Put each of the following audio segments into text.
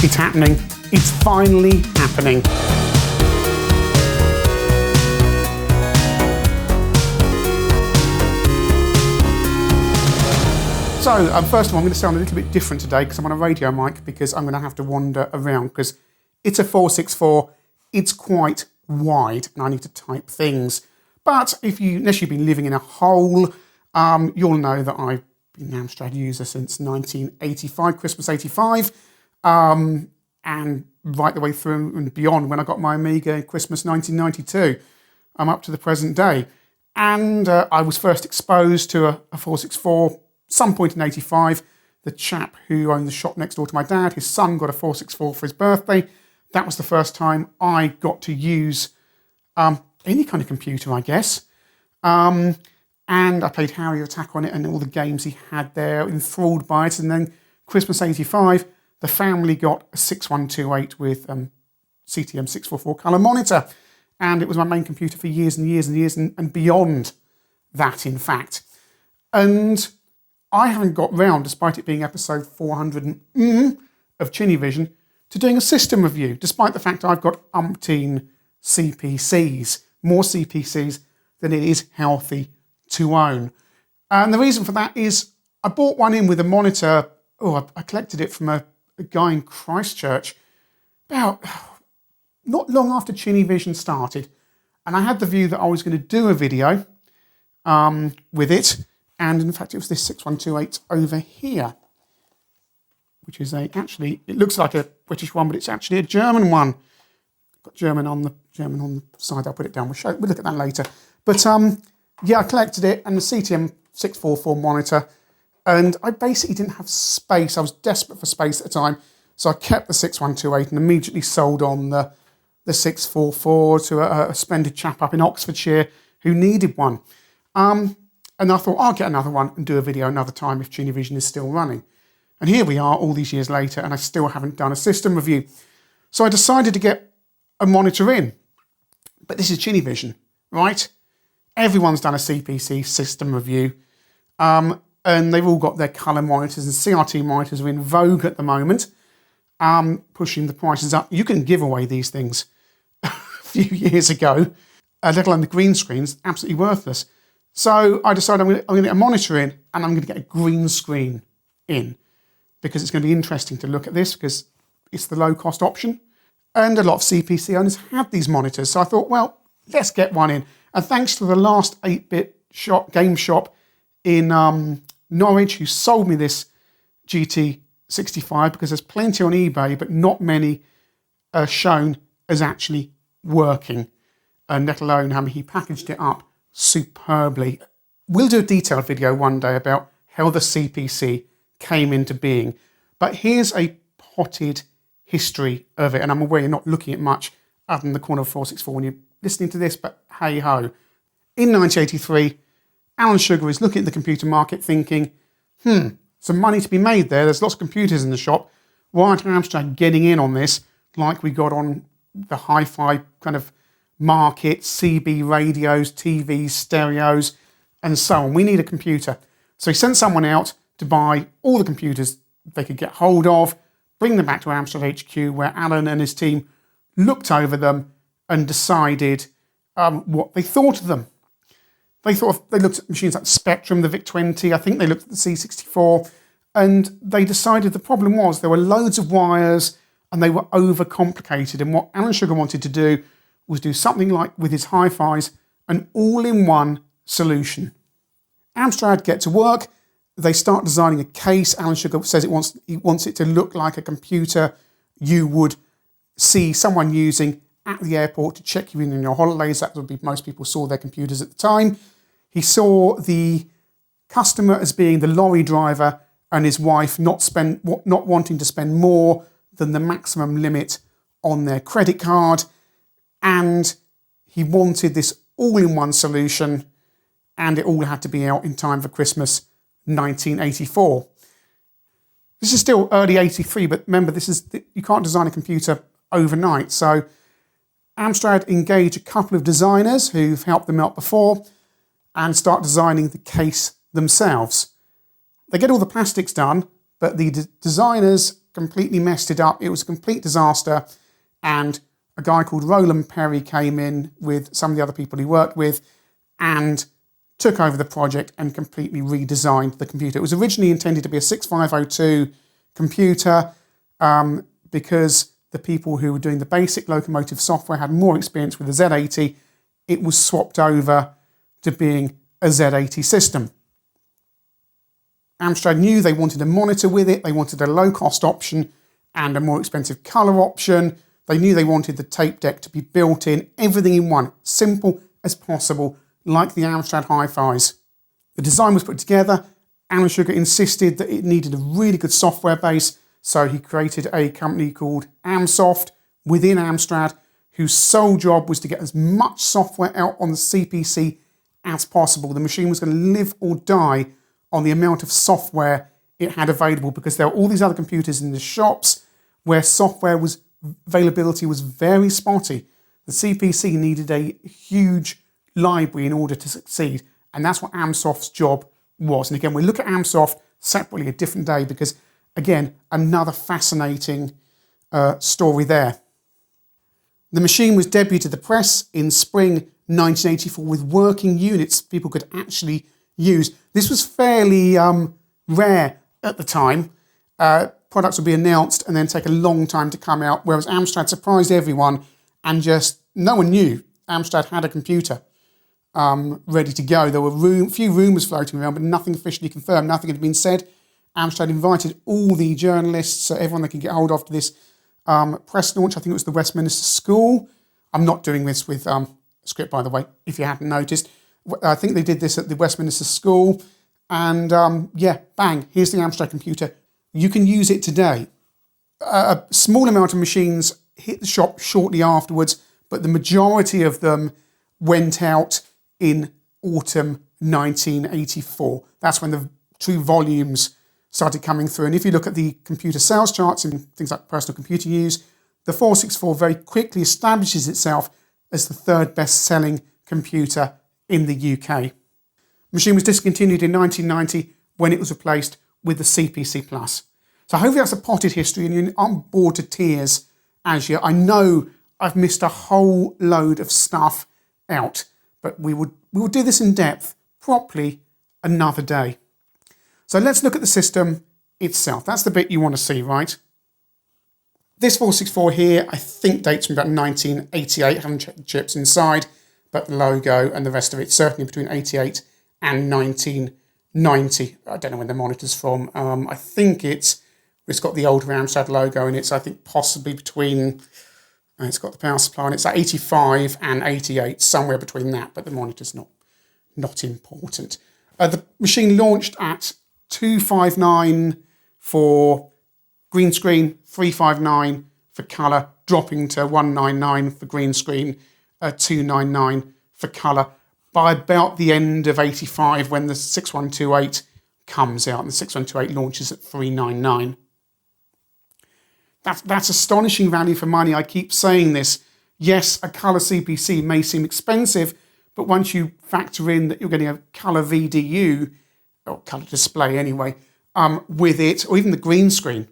It's happening. It's finally happening. So, first of all, I'm going to sound a little bit different today because I'm on a radio mic, because I'm going to have to wander around because it's a 464, it's quite wide and I need to type things. But unless you've been living in a hole, you'll know that I've been an Amstrad user since 1985, Christmas 85, and right the way through and beyond when I got my Amiga in Christmas 1992. I'm up to the present day. And I was first exposed to a 464 some point in 85. The chap who owned the shop next door to my dad, his son got a 464 for his birthday. That was the first time I got to use any kind of computer, I guess. And I played Harrier Attack on it and all the games he had there, enthralled by it. And then Christmas 85, the family got a 6128 with CTM 644 colour monitor. And it was my main computer for years and years and years and beyond that, in fact. And I haven't got round, despite it being episode 400 of ChinnyVision, to doing a system review, despite the fact I've got umpteen CPCs, more CPCs than it is healthy to own. And the reason for that is I bought one in with a monitor. I collected it from a guy in Christchurch about not long after ChinnyVision started. And I had the view that I was going to do a video with it. And in fact, it was this 6128 over here, which is actually, it looks like a British one, but it's actually a German one. Got German on the side. I'll put it down. We'll look at that later. But yeah, I collected it and the CTM 644 monitor, and I basically didn't have space. I was desperate for space at the time, so I kept the 6128 and immediately sold on the 644 to a splendid chap up in Oxfordshire who needed one. And I thought, I'll get another one and do a video another time if ChinnyVision is still running. And here we are all these years later, and I still haven't done a system review. So I decided to get a monitor in. But this is ChinnyVision, right? Everyone's done a CPC system review. And they've all got their colour monitors, and CRT monitors are in vogue at the moment, pushing the prices up. You can give away these things a few years ago, let alone the green screens, absolutely worthless. So I decided I'm going to get a monitor in and I'm going to get a green screen in, because it's going to be interesting to look at this because it's the low cost option. And a lot of CPC owners have these monitors. So I thought, well, let's get one in. And thanks to the last 8-bit game shop in Norwich who sold me this GT65, because there's plenty on eBay, but not many are shown as actually working. And let alone how he packaged it up superbly. We'll do a detailed video one day about how the CPC came into being, but here's a potted history of it, and I'm aware you're not looking at much other than the corner of 464 when you're listening to this, but hey ho. In 1983, Alan Sugar is looking at the computer market thinking, some money to be made there, there's lots of computers in the shop, why aren't Amstrad getting in on this like we got on the hi-fi kind of market, CB radios, TVs, stereos, and so on. We need a computer. So he sent someone out to buy all the computers they could get hold of, bring them back to Amstrad HQ, where Alan and his team looked over them and decided what they thought of them. They looked at machines like the Spectrum, the VIC-20, I think they looked at the C64, and they decided the problem was there were loads of wires and they were overcomplicated. And what Alan Sugar wanted to do was do something like, with his hi-fis, an all-in-one solution. Amstrad get to work. They start designing a case. Alan Sugar says he wants it to look like a computer you would see someone using at the airport to check you in on your holidays. That would be most people saw their computers at the time. He saw the customer as being the lorry driver and his wife not wanting to spend more than the maximum limit on their credit card. And he wanted this all-in-one solution, and it all had to be out in time for Christmas 1984. This is still early 83, but remember, you can't design a computer overnight. So Amstrad engage a couple of designers who've helped them out before and start designing the case themselves. They get all the plastics done, but the designers completely messed it up. It was a complete disaster. And a guy called Roland Perry came in with some of the other people he worked with and took over the project and completely redesigned the computer. It was originally intended to be a 6502 computer because the people who were doing the basic locomotive software had more experience with the Z80. It was swapped over to being a Z80 system. Amstrad knew they wanted a monitor with it, they wanted a low-cost option and a more expensive colour option. They knew they wanted the tape deck to be built in, everything in one, simple as possible, like the Amstrad Hi-Fis. The design was put together. Alan Sugar insisted that it needed a really good software base, so he created a company called Amsoft within Amstrad, whose sole job was to get as much software out on the CPC as possible. The machine was going to live or die on the amount of software it had available, because there were all these other computers in the shops where availability was very spotty. The CPC needed a huge library in order to succeed, and that's what Amsoft's job was. And again, we'll look at Amsoft separately a different day because, again, another fascinating story there. The machine was debuted to the press in spring 1984 with working units people could actually use. This was fairly rare at the time. Products would be announced and then take a long time to come out, whereas Amstrad surprised everyone and just no one knew Amstrad had a computer ready to go. There were few rumours floating around, but nothing officially confirmed. Nothing had been said. Amstrad invited all the journalists, everyone they could get hold of, to this press launch. I think it was the Westminster School. I'm not doing this with script, by the way, if you hadn't noticed. I think they did this at the Westminster School. And yeah, bang, here's the Amstrad computer. You can use it today. A small amount of machines hit the shop shortly afterwards, but the majority of them went out in autumn 1984. That's when the true volumes started coming through. And if you look at the computer sales charts and things like personal computer use, the 464 very quickly establishes itself as the third best-selling computer in the UK. The machine was discontinued in 1990 when it was replaced with the CPC Plus. So hopefully that's a potted history and you're not bored to tears as yet. I know I've missed a whole load of stuff out, but we will do this in depth properly another day. So let's look at the system itself. That's the bit you want to see, right? This 464 here, I think dates from about 1988. I haven't checked the chips inside, but the logo and the rest of it, certainly between 88 and 1990. I don't know when the monitor's from. I think it's got the old Amstrad logo in it, so I think possibly between, it's got the power supply and it's at 85 and 88, somewhere between that, but the monitor's not important. The machine launched at 259 for green screen, 359 for colour, dropping to 199 for green screen, 299 for colour, by about the end of 85 when the 6128 comes out, and the 6128 launches at 399. That's astonishing value for money. I keep saying this. Yes, a colour CPC may seem expensive, but once you factor in that you're getting a colour VDU, or colour display anyway, with it, or even the green screen,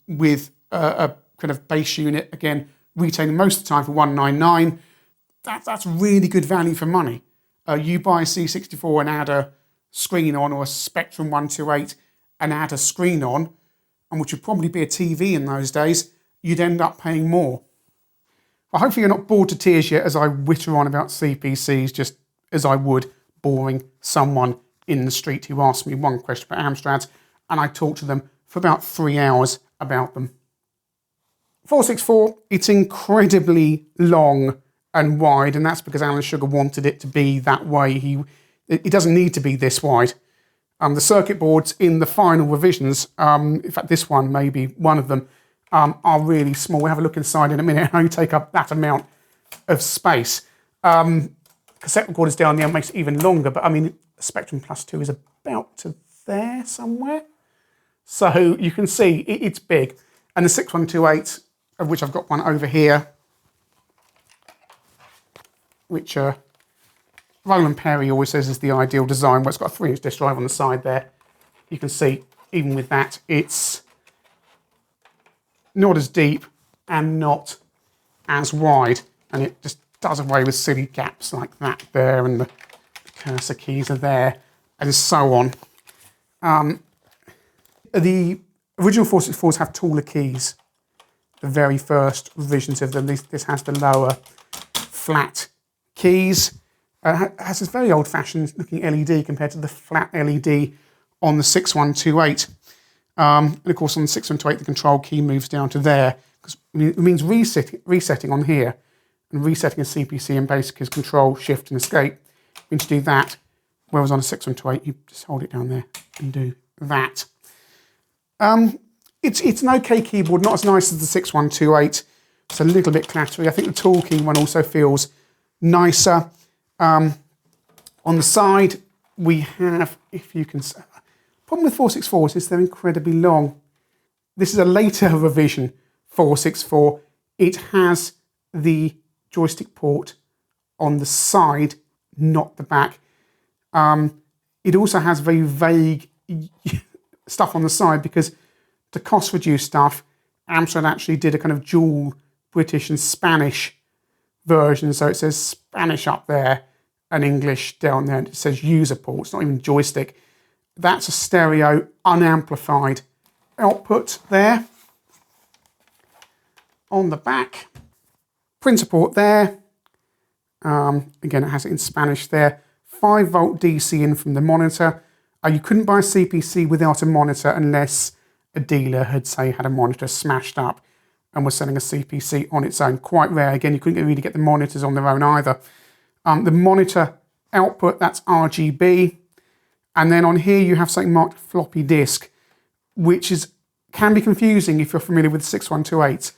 with a kind of base unit, again, retailing most of the time for 199, that's really good value for money. You buy a C64 and add a screen on, or a Spectrum 128 and add a screen on, and which would probably be a TV in those days, you'd end up paying more. Well, hopefully you're not bored to tears yet as I witter on about CPCs, just as I would boring someone in the street who asked me one question about Amstrads, and I talked to them for about 3 hours about them. 464, it's incredibly long and wide, and that's because Alan Sugar wanted it to be that way. It doesn't need to be this wide. The circuit boards in the final revisions, in fact this one may be one of them, are really small. We'll have a look inside in a minute how you take up that amount of space. Cassette recorders down there makes it even longer, but I mean, Spectrum Plus 2 is about to there somewhere. So you can see it's big. And the 6128, of which I've got one over here, which Roland Perry always says is the ideal design, where it's got a 3-inch disk drive on the side there. You can see, even with that, it's not as deep and not as wide. And it just does away with silly gaps like that there, and the cursor keys are there, and so on. The original 464s have taller keys. The very first revisions of them. This has the lower flat keys. It has this very old-fashioned looking LED compared to the flat LED on the 6128. And of course on the 6128 the control key moves down to there, because it means resetting on here, and resetting a CPC and basic is control, shift and escape. When you do that, whereas on a 6128 you just hold it down there and do that. It's an okay keyboard, not as nice as the 6128. It's a little bit clattery. I think the tool key one also feels nicer. On the side we have, if you can, problem with 464s is they're incredibly long. This is a later revision 464. It has the joystick port on the side, not the back. It also has very vague stuff on the side, because to cost reduce stuff, Amstrad actually did a kind of dual British and Spanish version. So it says Spanish up there and English down there, and it says user port. It's not even joystick. That's a stereo unamplified output there. On the back, printer port there. Again, it has it in Spanish there. 5-volt DC in from the monitor. You couldn't buy a CPC without a monitor unless a dealer had, say, had a monitor smashed up and was selling a CPC on its own. Quite rare. Again, you couldn't really get the monitors on their own either. The monitor output, that's RGB. And then on here you have something marked floppy disk, which can be confusing if you're familiar with 6128s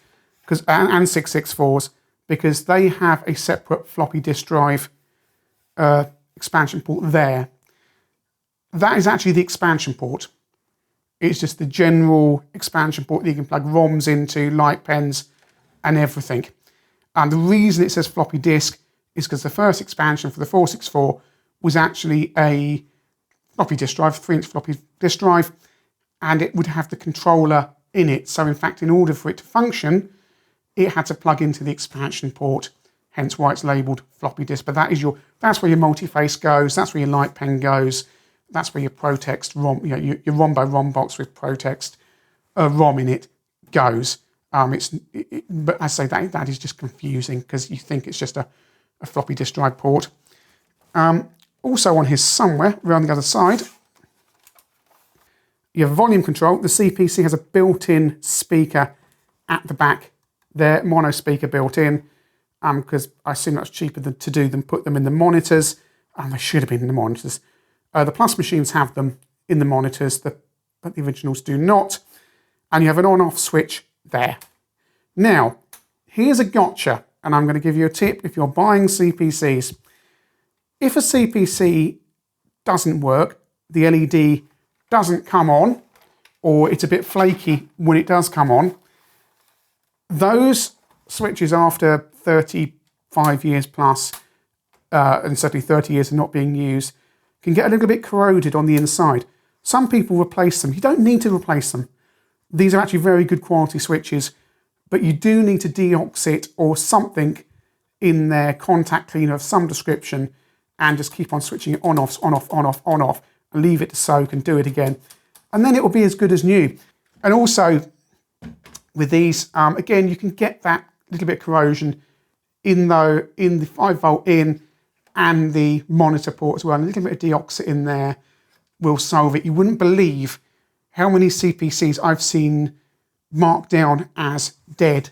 and 664s, because they have a separate floppy disk drive expansion port there. That is actually the expansion port. It's just the general expansion port that you can plug ROMs into, light pens, and everything. And the reason it says floppy disk is because the first expansion for the 464 was actually a floppy disk drive, 3-inch floppy disk drive, and it would have the controller in it. So in fact, in order for it to function, it had to plug into the expansion port, hence why it's labelled floppy disk. But that's where your multi-face goes, that's where your light pen goes, that's where your ProText ROM, your ROM by ROM box with ProText ROM in it goes. But as I say, that is just confusing because you think it's just a floppy disk drive port. Also on here somewhere, around the other side, you have volume control. The CPC has a built-in speaker at the back there, mono speaker built in, because I assume that's cheaper to do than put them in the monitors, and they should have been in the monitors. The Plus machines have them in the monitors, but the originals do not. And you have an on-off switch there. Now, here's a gotcha, and I'm going to give you a tip if you're buying CPCs. If a CPC doesn't work, the LED doesn't come on, or it's a bit flaky when it does come on, those switches after 35 years plus, and certainly 30 years of not being used, can get a little bit corroded on the inside. Some people replace them. You don't need to replace them. These are actually very good quality switches, but you do need to deox it or something in their contact cleaner of some description, and just keep on switching it on, off, on, off, on, off, on, off, and leave it to soak and do it again. And then it will be as good as new. And also with these, again, you can get that little bit of corrosion in the 5-volt in and the monitor port as well. A little bit of deoxit in there will solve it. You wouldn't believe how many CPCs I've seen marked down as dead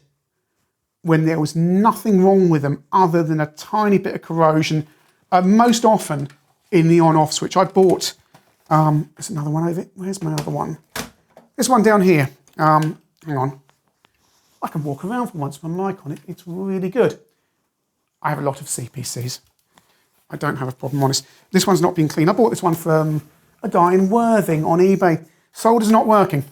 when there was nothing wrong with them other than a tiny bit of corrosion, most often in the on-off switch. I bought, there's another one over it. Where's my other one? This one down here. Hang on. I can walk around for once with my mic on it. It's really good. I have a lot of CPCs. I don't have a problem, honest. This one's not been cleaned. I bought this one from a guy in Worthing on eBay. Solder's not working.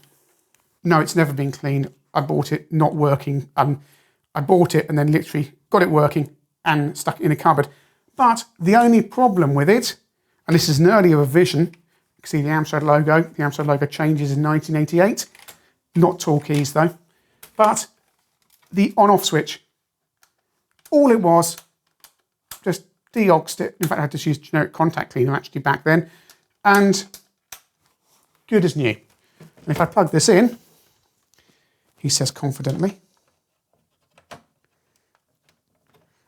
No, it's never been cleaned. I bought it not working. I bought it and then literally got it working and stuck it in a cupboard. But the only problem with it, and this is an earlier revision, you can see the Amstrad logo. The Amstrad logo changes in 1988. Not tool keys though. But the on-off switch, all it was, just de-oxed it. In fact, I had to use generic contact cleaner actually back then, and good as new. And if I plug this in, he says confidently,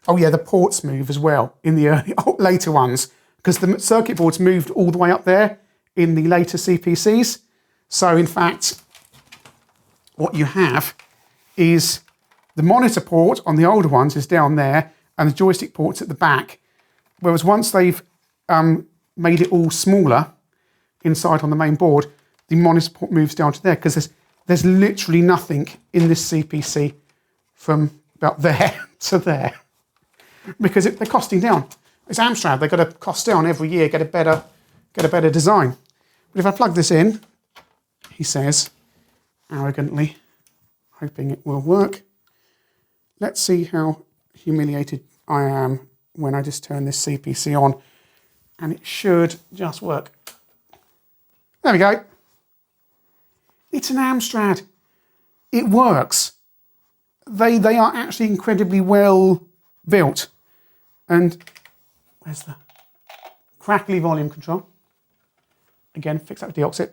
oh yeah, the ports move as well in the later ones, because the circuit boards moved all the way up there in the later CPCs. So in fact, what you have is the monitor port on the older ones is down there, and the joystick port's at the back. Whereas once they've made it all smaller inside on the main board, the monitor port moves down to there, because there's literally nothing in this CPC from about there to there, because they're costing down. It's Amstrad, they've got to cost down every year, get a better design. But if I plug this in, he says, arrogantly, hoping it will work. Let's see how humiliated I am when I just turn this CPC on, and it should just work. There we go. It's an Amstrad. It works. They are actually incredibly well built. And where's the crackly volume control? Again, fix that with deoxit.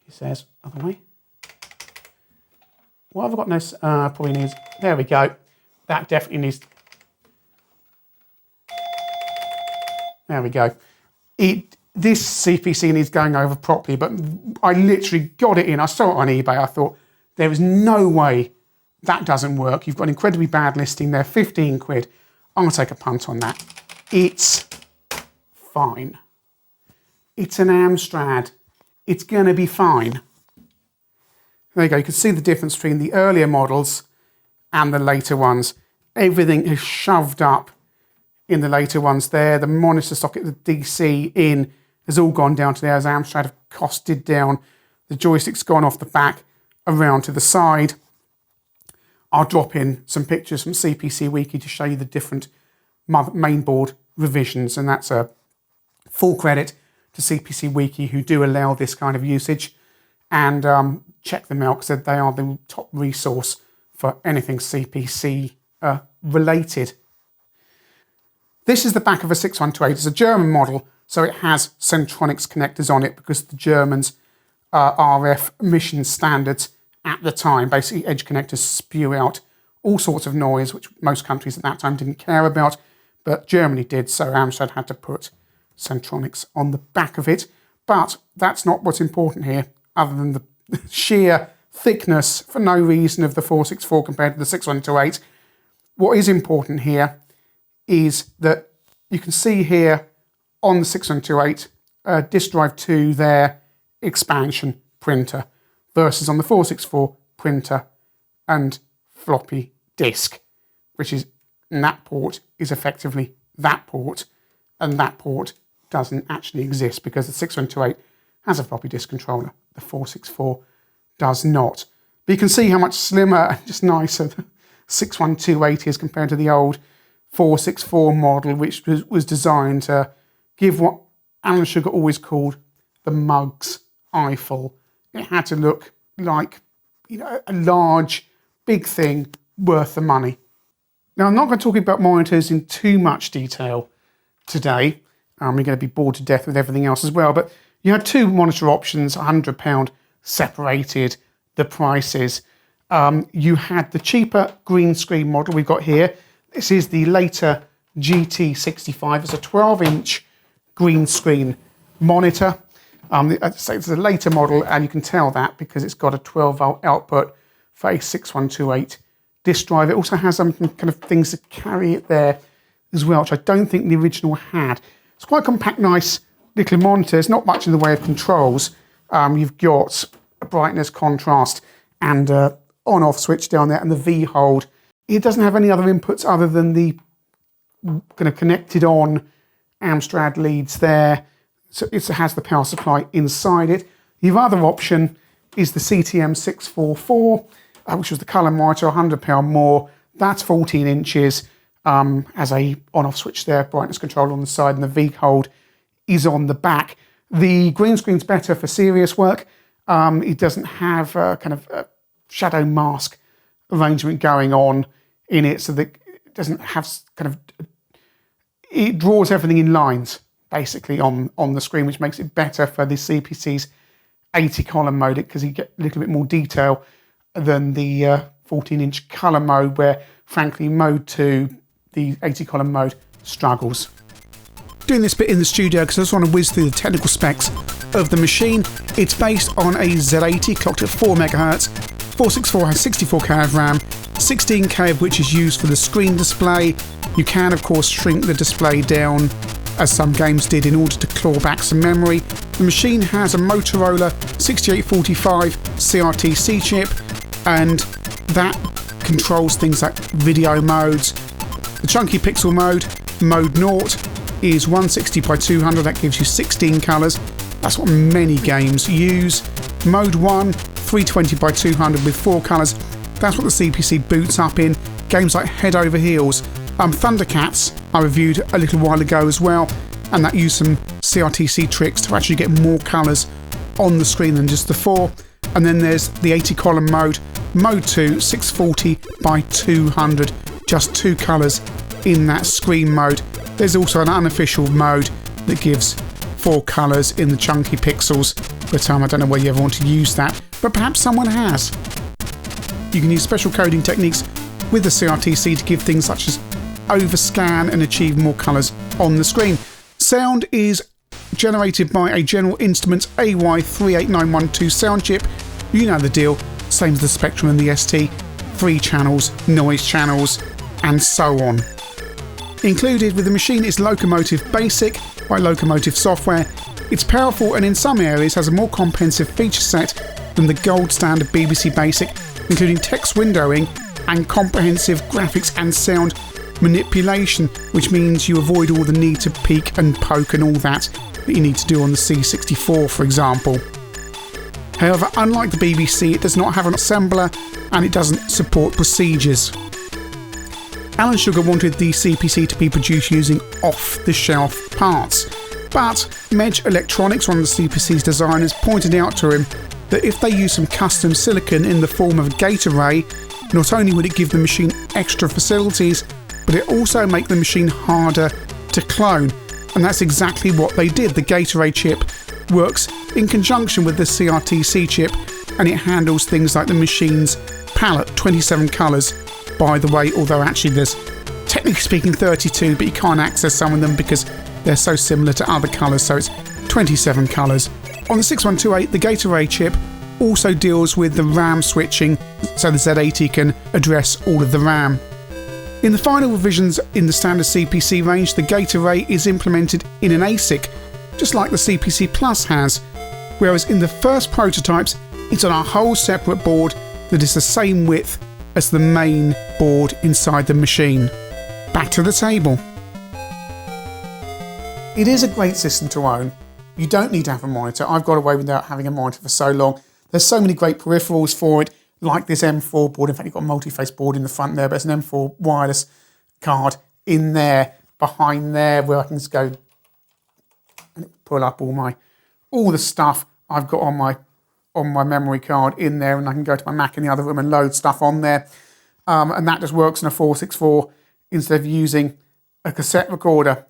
He says, other way. What have I got? No, probably needs, there we go. That definitely needs, there we go. This CPC needs going over properly, but I literally got it in. I saw it on eBay. I thought, there is no way that doesn't work. You've got an incredibly bad listing there, 15 quid. I'm gonna take a punt on that. It's fine. It's an Amstrad. It's gonna be fine. There you go, you can see the difference between the earlier models and the later ones. Everything is shoved up in the later ones there. The monitor socket, the DC in, has all gone down to there as Amstrad have costed down. The joystick's gone off the back around to the side. I'll drop in some pictures from CPC Wiki to show you the different mainboard revisions, and that's a full credit to CPC Wiki, who do allow this kind of usage. And check them out, because they are the top resource for anything CPC related. This is the back of a 6128. It's a German model, so it has Centronics connectors on it, because the Germans' RF emission standards at the time, basically edge connectors spew out all sorts of noise, which most countries at that time didn't care about, but Germany did, so Amstrad had to put Centronics on the back of it. But that's not what's important here, other than the sheer thickness, for no reason, of the 464 compared to the 6128. What is important here is that you can see here on the 6128, disk drive 2 there, expansion printer, versus on the 464 printer and floppy disk, which is, and that port is effectively that port, and that port doesn't actually exist because the 6128 has a floppy disk controller. The 464 does not. But you can see how much slimmer and just nicer the 61280 is compared to the old 464 model, which was designed to give what Alan Sugar always called the mug's eyeful. It had to look like, you know, a large, big thing worth the money. Now, I'm not going to talk about monitors in too much detail today. We're going to be bored to death with everything else as well, but you had two monitor options, £100 separated the prices. You had the cheaper green screen model we've got here. This is the later GT65. It's a 12-inch green screen monitor. I'd say it's a later model, and you can tell that because it's got a 12-volt output for a 6128 disk drive. It also has some kind of things that carry it there as well, which I don't think the original had. It's quite a compact, nice little monitor. It's not much in the way of controls. You've got a brightness, contrast, and on-off switch down there, and the V-hold. It doesn't have any other inputs other than the kind of connected on Amstrad leads there. So it has the power supply inside it. Your other option is the CTM644, which was the colour monitor, £100 more. That's 14 inches, has a on-off switch there, brightness control on the side, and the V-hold is on the back. The green screen's better for serious work. It doesn't have kind of shadow mask arrangement going on in it, so that it doesn't have it draws everything in lines basically on the screen, which makes it better for the CPC's 80 column mode, because you get a little bit more detail than the 14-inch colour mode, where frankly mode 2, the 80 column mode, struggles. Doing this bit in the studio because I just want to whiz through the technical specs of the machine. It's based on a Z80 clocked at 4 MHz. 464 has 64K of RAM, 16K of which is used for the screen display. You can of course shrink the display down, as some games did, in order to claw back some memory. The machine has a Motorola 6845 CRTC chip, and that controls things like video modes. The chunky pixel mode, mode 0, is 160 by 200, that gives you 16 colours. That's what many games use. Mode 1, 320 by 200 with 4 colours. That's what the CPC boots up in. Games like Head Over Heels. Thundercats I reviewed a little while ago as well, and that used some CRTC tricks to actually get more colours on the screen than just the 4. And then there's the 80 column mode, mode 2, 640 by 200, just 2 colours in that screen mode. There's also an unofficial mode that gives 4 colours in the chunky pixels, but I don't know whether you ever want to use that, but perhaps someone has. You can use special coding techniques with the CRTC to give things such as overscan and achieve more colours on the screen. Sound is generated by a General Instruments AY38912 sound chip. You know the deal, same as the Spectrum and the ST, 3 channels, noise channels, and so on. Included with the machine is Locomotive Basic by Locomotive Software. It's powerful and in some areas has a more comprehensive feature set than the gold standard BBC Basic, including text windowing and comprehensive graphics and sound manipulation, which means you avoid all the need to peek and poke and all that you need to do on the C64, for example. However, unlike the BBC, it does not have an assembler and it doesn't support procedures. Alan Sugar wanted the CPC to be produced using off-the-shelf parts, but Medge Electronics, one of the CPC's designers, pointed out to him that if they use some custom silicon in the form of a gate array, not only would it give the machine extra facilities, but it also make the machine harder to clone. And that's exactly what they did. The gate array chip works in conjunction with the CRTC chip, and it handles things like the machine's palette, 27 colours, by the way, although actually there's, technically speaking, 32, but you can't access some of them because they're so similar to other colours, so it's 27 colours. On the 6128, the gate array chip also deals with the RAM switching, so the Z80 can address all of the RAM. In the final revisions in the standard CPC range, the gate array is implemented in an ASIC, just like the CPC Plus has, whereas in the first prototypes, it's on a whole separate board that is the same width as the main board inside the machine. Back to the table. It is a great system to own. You don't need to have a monitor. I've got away without having a monitor for so long. There's so many great peripherals for it, like this M4 board. In fact, you've got a multi-face board in the front there, but it's an M4 wireless card in there, behind there, where I can just go and pull up all the stuff I've got on my memory card in there, and I can go to my Mac in the other room and load stuff on there. And that just works in a 464 instead of using a cassette recorder.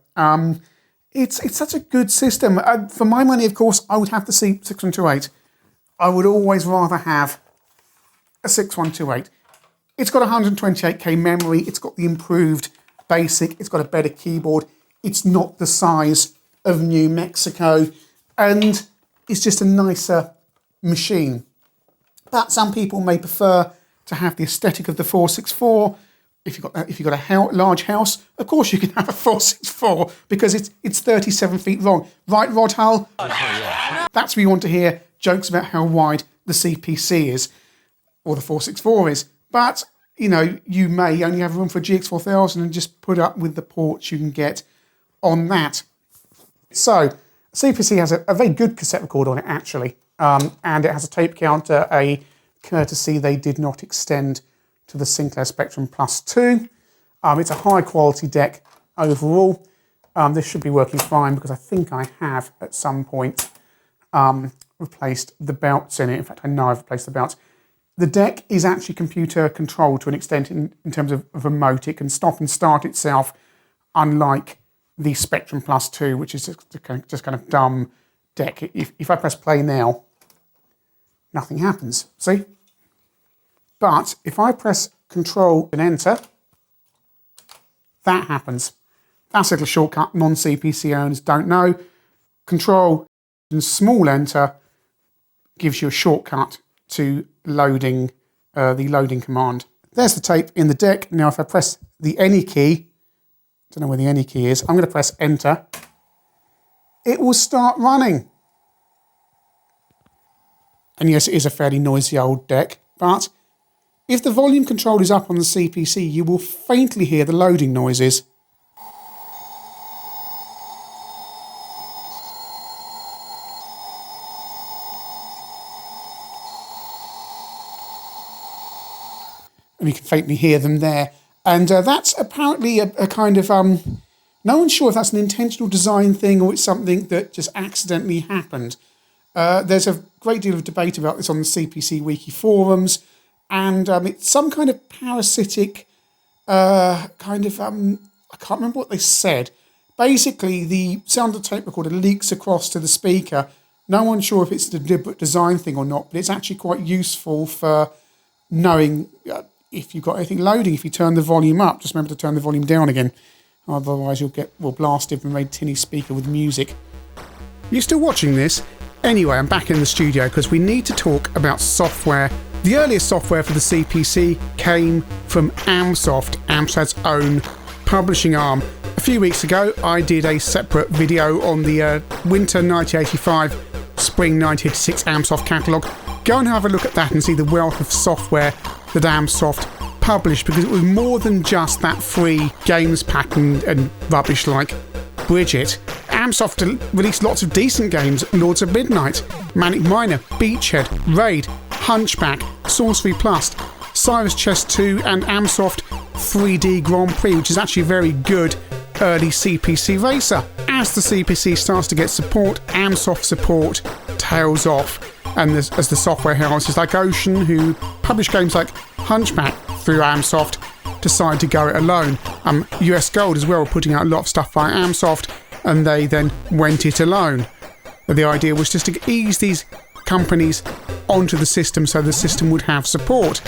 It's such a good system. For my money, of course, I would have the C6128. I would always rather have a 6128. It's got 128K memory. It's got the improved basic. It's got a better keyboard. It's not the size of New Mexico. And it's just a nicer machine. But some people may prefer to have the aesthetic of the 464. If you've got a large house, of course you can have a 464 because it's 37 feet long. Right, Rod Hull? Oh, yeah. That's where you want to hear jokes about how wide the CPC is, or the 464 is. But, you know, you may only have room for a GX4000 and just put up with the ports you can get on that. So, CPC has a very good cassette recorder on it, actually. And it has a tape counter, a courtesy they did not extend to the Sinclair Spectrum Plus 2. It's a high quality deck overall. This should be working fine because I think I have at some point replaced the belts in it. In fact, I know I've replaced the belts. The deck is actually computer controlled to an extent in terms of remote. It can stop and start itself, unlike the Spectrum Plus 2, which is just kind of dumb deck. If I press play now, nothing happens. See? But if I press Control and Enter, that happens. That's a little shortcut non-CPC owners don't know. Control and small Enter gives you a shortcut to loading the loading command. There's the tape in the deck. Now if I press the any key, don't know where the any key is, I'm going to press Enter. It will start running. And yes, it is a fairly noisy old deck, but if the volume control is up on the CPC, you will faintly hear the loading noises. And you can faintly hear them there. And that's apparently a kind of, no one's sure if that's an intentional design thing or it's something that just accidentally happened. There's a great deal of debate about this on the CPC Wiki forums, and it's some kind of parasitic I can't remember what they said. Basically, the sound of the tape recorder leaks across to the speaker. No one's sure if it's a deliberate design thing or not, but it's actually quite useful for knowing if you've got anything loading. If you turn the volume up, just remember to turn the volume down again. Otherwise you'll get blasted from Red Tinny speaker with music. You still watching this? Anyway, I'm back in the studio because we need to talk about software. The earliest software for the CPC came from Amstrad's own publishing arm. A few weeks ago, I did a separate video on the winter 1985, spring 1986 Amsoft catalogue. Go and have a look at that and see the wealth of software that Amsoft published, because it was more than just that free games pack and rubbish like Bridget. Amsoft released lots of decent games: Lords of Midnight, Manic Miner, Beachhead, Raid, Hunchback, Sorcery Plus, Cyrus Chess 2 and Amsoft 3D Grand Prix, which is actually a very good early CPC racer. As the CPC starts to get support, Amsoft support tails off, and as the software houses like Ocean, who publish games like Hunchback through Amsoft, decide to go it alone. US Gold as well, putting out a lot of stuff by Amsoft, and they then went it alone. The idea was just to ease these companies onto the system so the system would have support.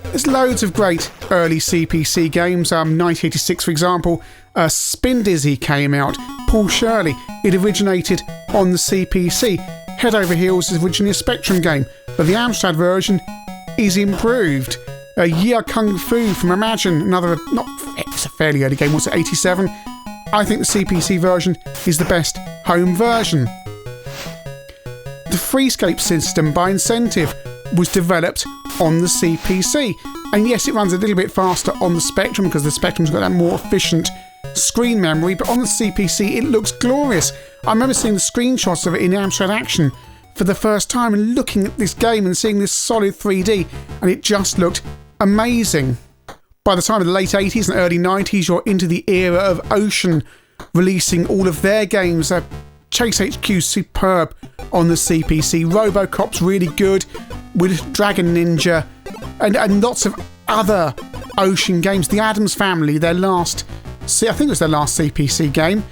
There's loads of great early CPC games. 1986, for example, Spin Dizzy came out. Paul Shirley, it originated on the CPC. Head Over Heels is originally a Spectrum game, but the Amstrad version is improved. Year Kung Fu from Imagine, it's a fairly early game, what's it, 87? I think the CPC version is the best home version. The Freescape system by Incentive was developed on the CPC. And yes, it runs a little bit faster on the Spectrum because the Spectrum's got that more efficient screen memory, but on the CPC it looks glorious. I remember seeing the screenshots of it in Amstrad Action for the first time and looking at this game and seeing this solid 3D, and it just looked amazing. By the time of the late 80s and early 90s, you're into the era of Ocean releasing all of their games. Chase HQ's superb on the CPC. Robocop's really good with Dragon Ninja and lots of other Ocean games. The Addams Family, I think it was their last CPC game.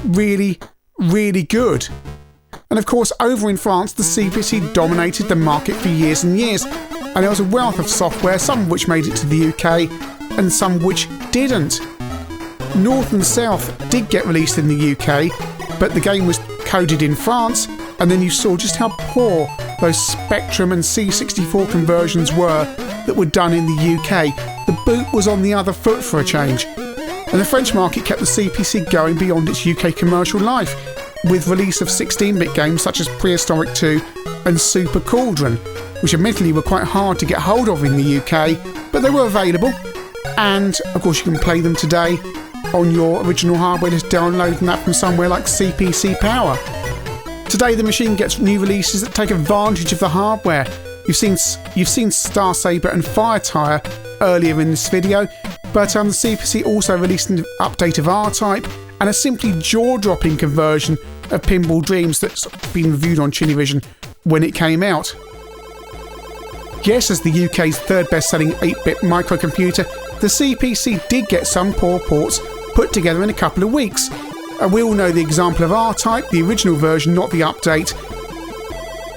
Really, really good. And of course, over in France, the CPC dominated the market for years and years. And there was a wealth of software, some of which made it to the UK and some which didn't. North and South did get released in the UK, but the game was coded in France, and then you saw just how poor those Spectrum and C64 conversions were that were done in the UK. The boot was on the other foot for a change. And the French market kept the CPC going beyond its UK commercial life, with release of 16-bit games such as Prehistoric 2 and Super Cauldron, which admittedly were quite hard to get hold of in the UK, but they were available. And of course you can play them today on your original hardware, just downloading that from somewhere like CPC Power. Today the machine gets new releases that take advantage of the hardware. You've seen Star Saber and Fire Tire earlier in this video, but the CPC also released an update of R-Type and a simply jaw-dropping conversion of Pinball Dreams that's been reviewed on ChinnyVision when it came out. Yes, as the UK's third best-selling 8-bit microcomputer, the CPC did get some poor ports put together in a couple of weeks. We all know the example of R-Type, the original version, not the update.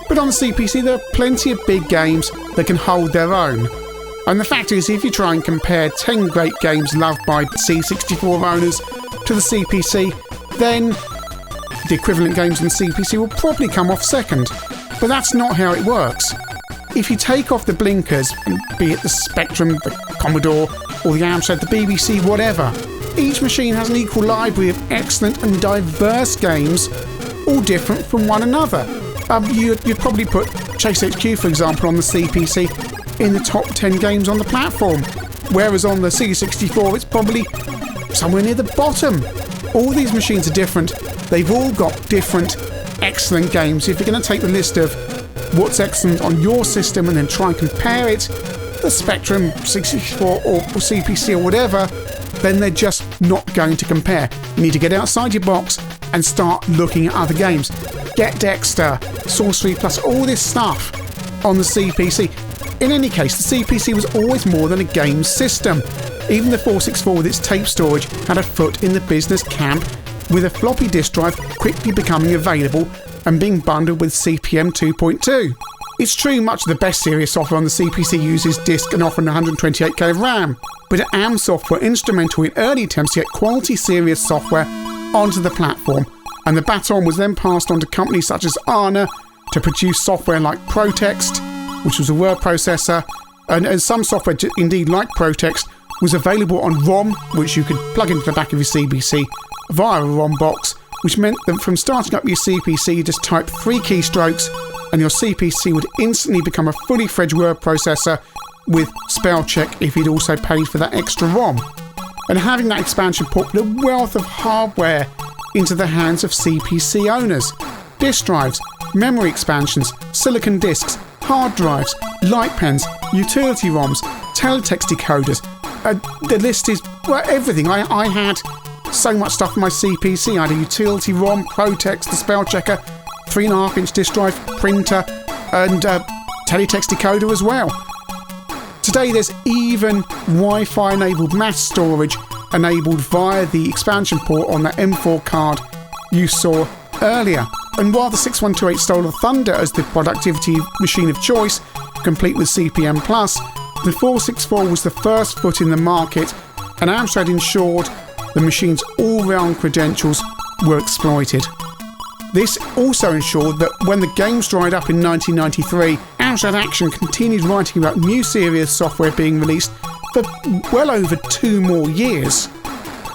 But on the CPC there are plenty of big games that can hold their own. And the fact is, if you try and compare 10 great games loved by C64 owners to the CPC, then the equivalent games in the CPC will probably come off second. But that's not how it works. If you take off the blinkers, be it the Spectrum, the Commodore, or the Amstrad, the BBC, whatever, each machine has an equal library of excellent and diverse games, all different from one another. You'd probably put Chase HQ, for example, on the CPC in the top 10 games on the platform, whereas on the C64 it's probably somewhere near the bottom. All these machines are different. They've all got different excellent games. If you're going to take the list of what's excellent on your system and then try and compare it, the Spectrum, 64 or CPC or whatever, then they're just not going to compare. You need to get outside your box and start looking at other games. Get Dexter, Sorcery Plus, all this stuff on the CPC. In any case, the CPC was always more than a game system. Even the 464 with its tape storage had a foot in the business camp, with a floppy disk drive quickly becoming available and being bundled with CP/M 2.2. It's true much of the best serious software on the CPC uses disk and often 128k of RAM, but Amsoft were instrumental in early attempts to get quality serious software onto the platform, and the baton was then passed on to companies such as ANA to produce software like ProText, which was a word processor, and some software indeed like ProText was available on ROM, which you could plug into the back of your CPC via a ROM box, which meant that from starting up your CPC you just type 3 keystrokes and your CPC would instantly become a fully fledged word processor with spell check if you'd also paid for that extra ROM. And having that expansion port put a wealth of hardware into the hands of CPC owners. Disk drives, memory expansions, silicon disks, hard drives, light pens, utility ROMs, teletext decoders. The list is everything. I had so much stuff in my CPC. I had a utility ROM, ProText, the spell checker, 3.5-inch disk drive, printer, and teletext decoder as well. Today there's even Wi-Fi enabled mass storage enabled via the expansion port on that M4 card you saw earlier. And while the 6128 stole the thunder as the productivity machine of choice, complete with CP/M+, the 464 was the first foot in the market, and Amstrad ensured the machine's all-round credentials were exploited. This also ensured that when the games dried up in 1993, Amstrad Action continued writing about new serious software being released for well over 2 more years.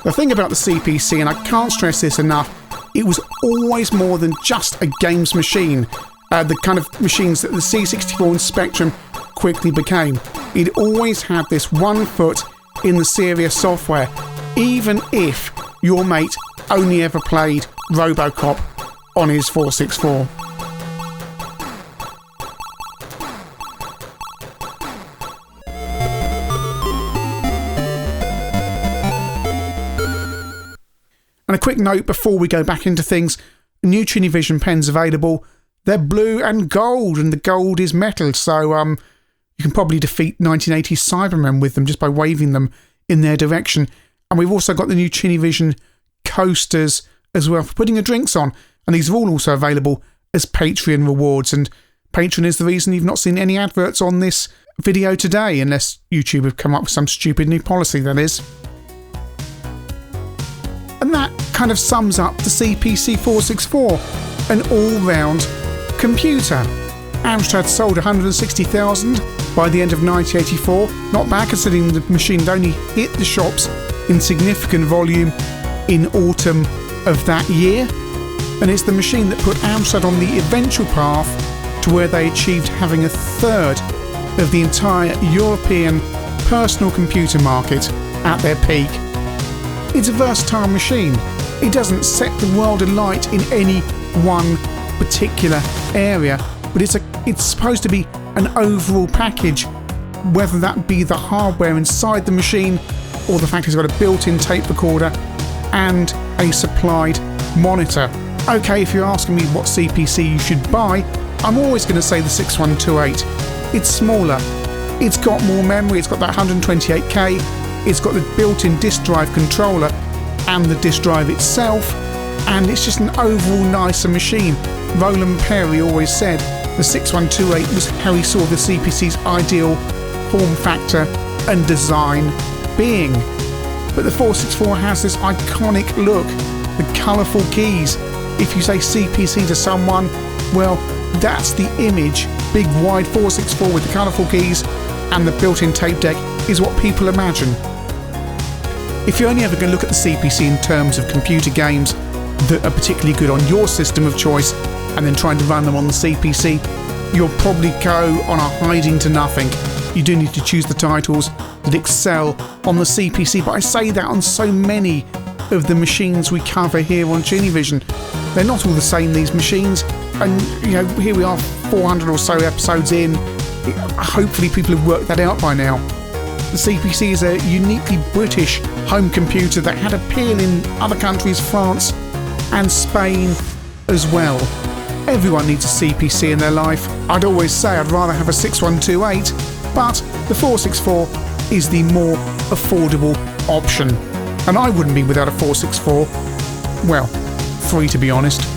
The thing about the CPC, and I can't stress this enough, it was always more than just a games machine, the kind of machines that the C64 and Spectrum quickly became. It always had this one foot in the serious software, even if your mate only ever played RoboCop on his 464. And a quick note before we go back into things, new ChinnyVision pens available. They're blue and gold, and the gold is metal, so you can probably defeat 1980s Cybermen with them just by waving them in their direction. And we've also got the new ChinnyVision coasters as well for putting your drinks on. And these are all also available as Patreon rewards. And Patreon is the reason you've not seen any adverts on this video today, unless YouTube have come up with some stupid new policy, that is. And that kind of sums up the CPC 464, an all-round computer. Amstrad sold 160,000 by the end of 1984. Not bad considering the machine had only hit the shops in significant volume in autumn of that year. And it's the machine that put Amstrad on the eventual path to where they achieved having a third of the entire European personal computer market at their peak. It's a versatile machine. It doesn't set the world alight in any one particular area, but it's supposed to be an overall package, whether that be the hardware inside the machine or the fact it's got a built-in tape recorder and a supplied monitor. Okay, if you're asking me what CPC you should buy, I'm always going to say the 6128. it's smaller. It's got more memory, it's got that 128K, it's got the built-in disk drive controller and the disk drive itself, and it's just an overall nicer machine. Roland Perry always said the 6128 was how he saw the CPC's ideal form factor and design being. But the 464 has this iconic look, the colourful keys. If you say CPC to someone, well, that's the image. Big wide 464 with the colourful keys and the built-in tape deck is what people imagine. If you're only ever going to look at the CPC in terms of computer games that are particularly good on your system of choice and then trying to run them on the CPC, you'll probably go on a hiding to nothing. You do need to choose the titles that excel on the CPC, but I say that on so many of the machines we cover here on ChinnyVision. They're not all the same, these machines, and here we are 400 or so episodes in. Hopefully people have worked that out by now. The CPC is a uniquely British home computer that had appeal in other countries, France and Spain as well. Everyone needs a CPC in their life. I'd always say I'd rather have a 6128, but the 464 is the more affordable option. And I wouldn't be without a 464. Well, 3 to be honest.